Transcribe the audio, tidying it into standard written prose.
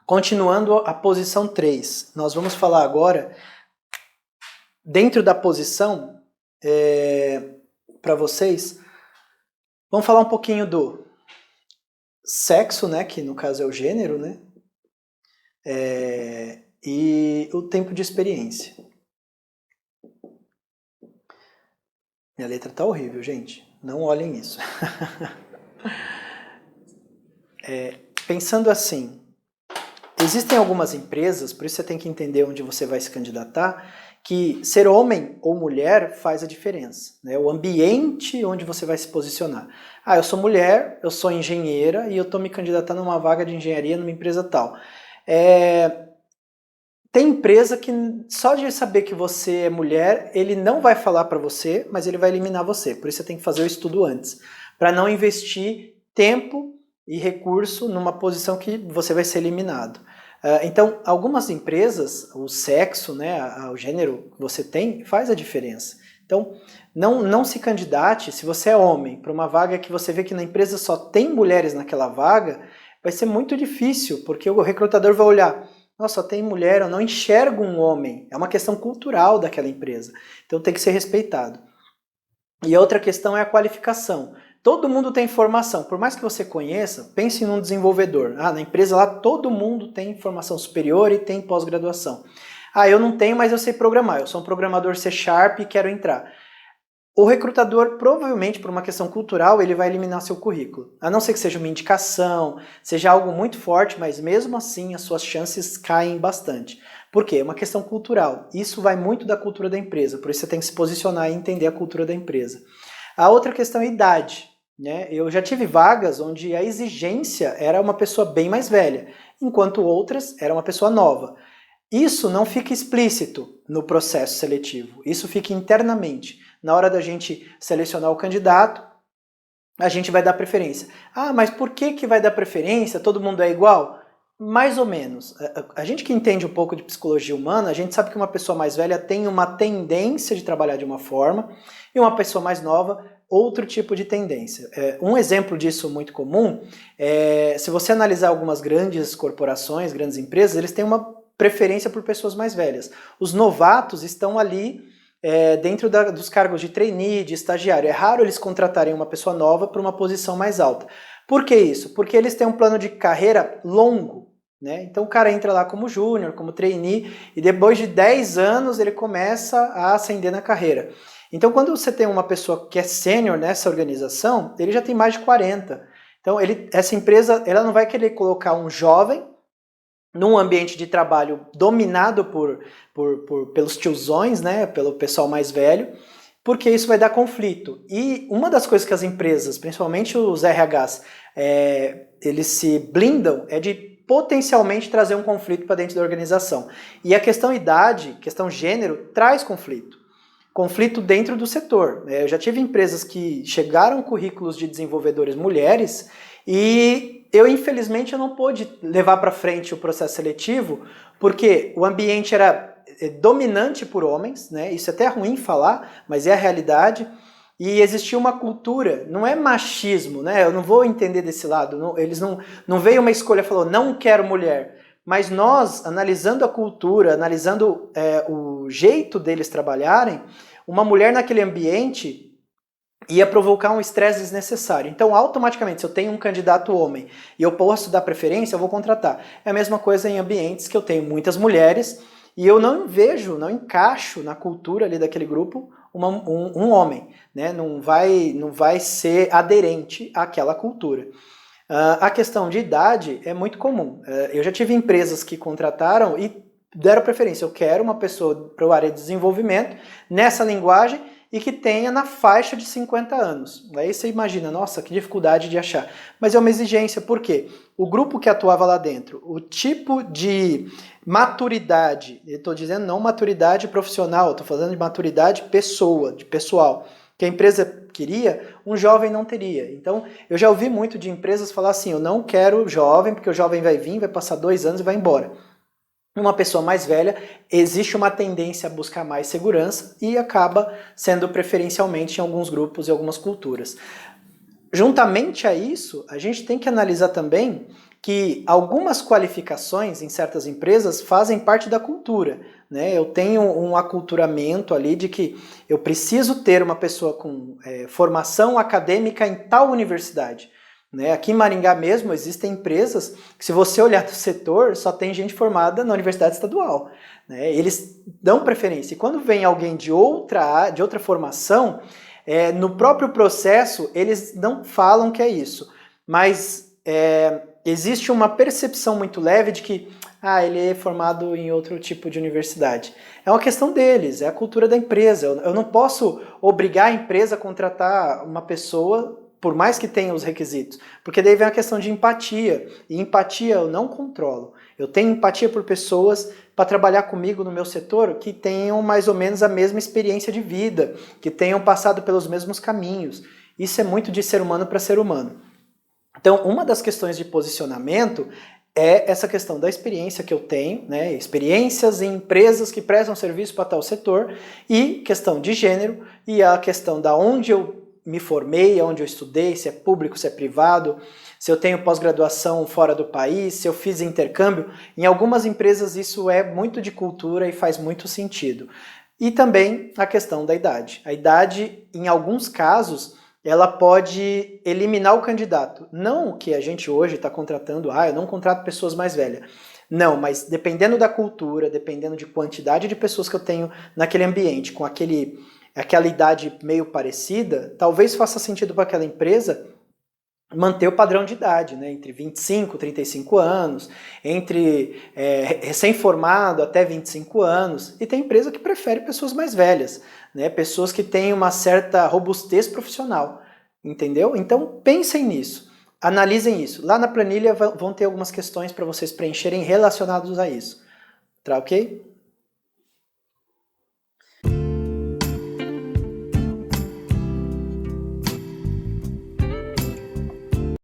Continuando a posição 3, nós vamos falar agora, dentro da posição, para vocês, vamos falar um pouquinho do sexo, né, que no caso é o gênero, né, e o tempo de experiência. Minha letra tá horrível, gente, não olhem isso. Pensando assim, existem algumas empresas, por isso você tem que entender onde você vai se candidatar, que ser homem ou mulher faz a diferença, né? O ambiente onde você vai se posicionar. Ah, eu sou mulher, eu sou engenheira e eu estou me candidatando a uma vaga de engenharia numa empresa tal. Tem empresa que só de saber que você é mulher, ele não vai falar para você, mas ele vai eliminar você. Por isso você tem que fazer o estudo antes, para não investir tempo e recurso numa posição que você vai ser eliminado. Então, algumas empresas, o sexo, né, o gênero que você tem, faz a diferença. Então, não se candidate, se você é homem, para uma vaga que você vê que na empresa só tem mulheres naquela vaga, vai ser muito difícil, porque o recrutador vai olhar, nossa, só tem mulher, eu não enxergo um homem. É uma questão cultural daquela empresa. Então, tem que ser respeitado. E a outra questão é a qualificação. Todo mundo tem formação, por mais que você conheça, pense num desenvolvedor. Na empresa lá todo mundo tem formação superior e tem pós-graduação. Eu não tenho, mas eu sei programar, eu sou um programador C# e quero entrar. O recrutador, provavelmente, por uma questão cultural, ele vai eliminar seu currículo. A não ser que seja uma indicação, seja algo muito forte, mas mesmo assim as suas chances caem bastante. Por quê? É uma questão cultural. Isso vai muito da cultura da empresa, por isso você tem que se posicionar e entender a cultura da empresa. A outra questão é a idade. Né? Eu já tive vagas onde a exigência era uma pessoa bem mais velha, enquanto outras era uma pessoa nova. Isso não fica explícito no processo seletivo, isso fica internamente. Na hora da gente selecionar o candidato, a gente vai dar preferência. Mas por que vai dar preferência? Todo mundo é igual? Mais ou menos. A gente que entende um pouco de psicologia humana, a gente sabe que uma pessoa mais velha tem uma tendência de trabalhar de uma forma e uma pessoa mais nova outro tipo de tendência. Um exemplo disso muito comum se você analisar algumas grandes corporações, grandes empresas, eles têm uma preferência por pessoas mais velhas. Os novatos estão ali dentro dos cargos de trainee, de estagiário. É raro eles contratarem uma pessoa nova para uma posição mais alta. Por que isso? Porque eles têm um plano de carreira longo. Né? Então o cara entra lá como júnior, como trainee, e depois de 10 anos ele começa a ascender na carreira. Então, quando você tem uma pessoa que é sênior nessa organização, ele já tem mais de 40. Então, essa empresa ela não vai querer colocar um jovem num ambiente de trabalho dominado pelos tiozões, né, pelo pessoal mais velho, porque isso vai dar conflito. E uma das coisas que as empresas, principalmente os RHs, eles se blindam é de potencialmente trazer um conflito para dentro da organização. E a questão idade, questão gênero, traz conflito. Conflito dentro do setor. Eu já tive empresas que chegaram currículos de desenvolvedores mulheres e eu, infelizmente, eu não pude levar para frente o processo seletivo porque o ambiente era dominante por homens, né? Isso é até ruim falar, mas é a realidade. E existia uma cultura, não é machismo, né? Eu não vou entender desse lado. Não veio uma escolha e falou, não quero mulher. Mas nós, analisando a cultura, analisando o jeito deles trabalharem, uma mulher naquele ambiente ia provocar um estresse desnecessário. Então, automaticamente, se eu tenho um candidato homem e eu posso dar preferência, eu vou contratar. É a mesma coisa em ambientes que eu tenho muitas mulheres e eu não encaixo na cultura ali daquele grupo um homem. Né? Não vai ser aderente àquela cultura. A questão de idade é muito comum. Eu já tive empresas que contrataram e deram preferência. Eu quero uma pessoa para a área de desenvolvimento nessa linguagem e que tenha na faixa de 50 anos. Aí você imagina, nossa, que dificuldade de achar. Mas é uma exigência, por quê? O grupo que atuava lá dentro, o tipo de maturidade, eu estou dizendo não maturidade profissional, estou falando de maturidade pessoal, que a empresa queria, um jovem não teria. Então, eu já ouvi muito de empresas falar assim, eu não quero jovem, porque o jovem vai vir, vai passar 2 anos e vai embora. Uma pessoa mais velha, existe uma tendência a buscar mais segurança e acaba sendo preferencialmente em alguns grupos e algumas culturas. Juntamente a isso, a gente tem que analisar também que algumas qualificações em certas empresas fazem parte da cultura, né? Eu tenho um aculturamento ali de que eu preciso ter uma pessoa com formação acadêmica em tal universidade. Né? Aqui em Maringá mesmo existem empresas que, se você olhar no setor, só tem gente formada na Universidade Estadual. Né? Eles dão preferência. E quando vem alguém de outra formação, no próprio processo eles não falam que é isso. Mas existe uma percepção muito leve de que ele é formado em outro tipo de universidade. É uma questão deles, é a cultura da empresa. Eu não posso obrigar a empresa a contratar uma pessoa por mais que tenha os requisitos, porque daí vem a questão de empatia, e empatia eu não controlo. Eu tenho empatia por pessoas para trabalhar comigo no meu setor que tenham mais ou menos a mesma experiência de vida, que tenham passado pelos mesmos caminhos. Isso é muito de ser humano para ser humano. Então, uma das questões de posicionamento é essa questão da experiência que eu tenho, né? Experiências em empresas que prestam serviço para tal setor, e questão de gênero, e a questão da onde eu me formei, onde eu estudei, se é público, se é privado, se eu tenho pós-graduação fora do país, se eu fiz intercâmbio. Em algumas empresas isso é muito de cultura e faz muito sentido. E também a questão da idade. A idade, em alguns casos, ela pode eliminar o candidato. Não que a gente hoje está contratando, eu não contrato pessoas mais velhas. Não, mas dependendo da cultura, dependendo de quantidade de pessoas que eu tenho naquele ambiente, com aquela idade meio parecida, talvez faça sentido para aquela empresa manter o padrão de idade, né? Entre 25 e 35 anos, entre recém-formado até 25 anos, e tem empresa que prefere pessoas mais velhas, né? Pessoas que têm uma certa robustez profissional, entendeu? Então pensem nisso, analisem isso. Lá na planilha vão ter algumas questões para vocês preencherem relacionadas a isso, tá ok?